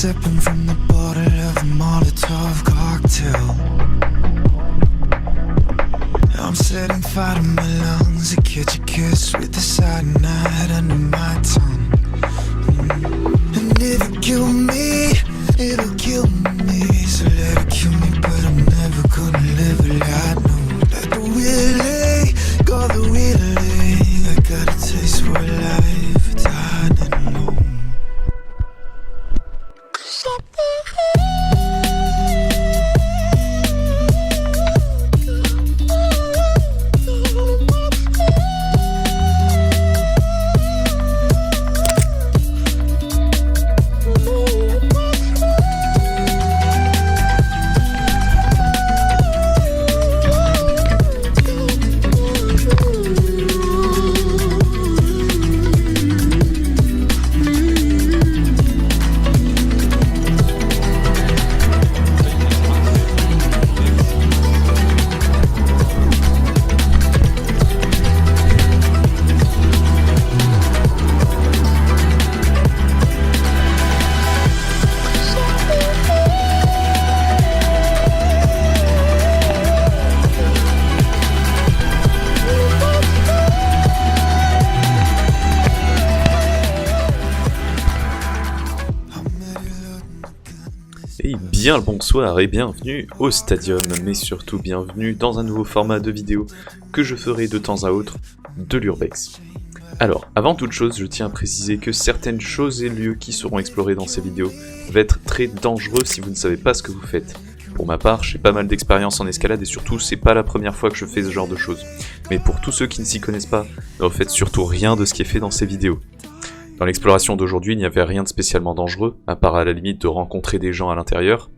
sipping from the bottle of a Molotov cocktail. I'm setting fire to my lungs to catch a kiss with the cyanide under my tongue. And if it kill me, it'll kill me. So let it kill me, but I'm never gonna live it. I know that the Willie got the Willie. I got a taste for life, died and alone. Et bien le bonsoir et bienvenue au Stadium, mais surtout bienvenue dans un nouveau format de vidéo que je ferai de temps à autre de l'Urbex. Alors, avant toute chose, je tiens à préciser que certaines choses et lieux qui seront explorés dans ces vidéos vont être très dangereux si vous ne savez pas ce que vous faites. Pour ma part, j'ai pas mal d'expérience en escalade et surtout, c'est pas la première fois que je fais ce genre de choses. Mais pour tous ceux qui ne s'y connaissent pas, ne refaites surtout rien de ce qui est fait dans ces vidéos. Dans l'exploration d'aujourd'hui, il n'y avait rien de spécialement dangereux, à part à la limite de rencontrer des gens à l'intérieur.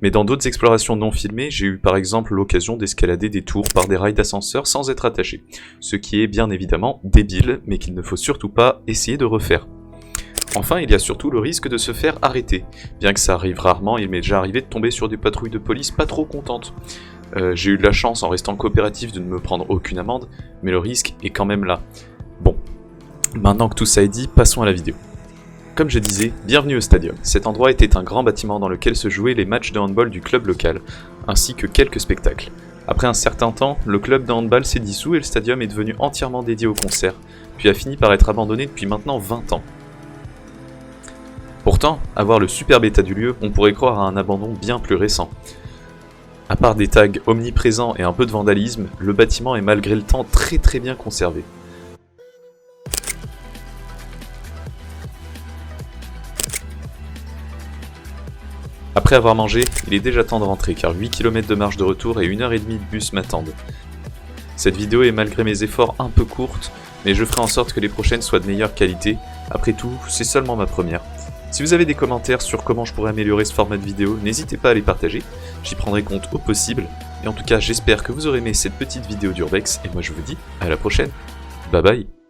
Mais dans d'autres explorations non filmées, j'ai eu par exemple l'occasion d'escalader des tours par des rails d'ascenseur sans être attaché. Ce qui est bien évidemment débile, mais qu'il ne faut surtout pas essayer de refaire. Enfin, il y a surtout le risque de se faire arrêter. Bien que ça arrive rarement, il m'est déjà arrivé de tomber sur des patrouilles de police pas trop contentes. J'ai eu de la chance en restant coopératif de ne me prendre aucune amende, mais le risque est quand même là. Bon. Maintenant que tout ça est dit, passons à la vidéo. Comme je disais, bienvenue au Stadium. Cet endroit était un grand bâtiment dans lequel se jouaient les matchs de handball du club local, ainsi que quelques spectacles. Après un certain temps, le club de handball s'est dissous et le Stadium est devenu entièrement dédié aux concerts, puis a fini par être abandonné depuis maintenant 20 ans. Pourtant, à voir le superbe état du lieu, on pourrait croire à un abandon bien plus récent. À part des tags omniprésents et un peu de vandalisme, le bâtiment est malgré le temps très bien conservé. Après avoir mangé, il est déjà temps de rentrer car 8 km de marche de retour et 1h30 de bus m'attendent. Cette vidéo est malgré mes efforts un peu courte, mais je ferai en sorte que les prochaines soient de meilleure qualité. Après tout, c'est seulement ma première. Si vous avez des commentaires sur comment je pourrais améliorer ce format de vidéo, n'hésitez pas à les partager, j'y prendrai compte au possible. Et en tout cas, j'espère que vous aurez aimé cette petite vidéo d'Urbex, et moi je vous dis à la prochaine. Bye bye.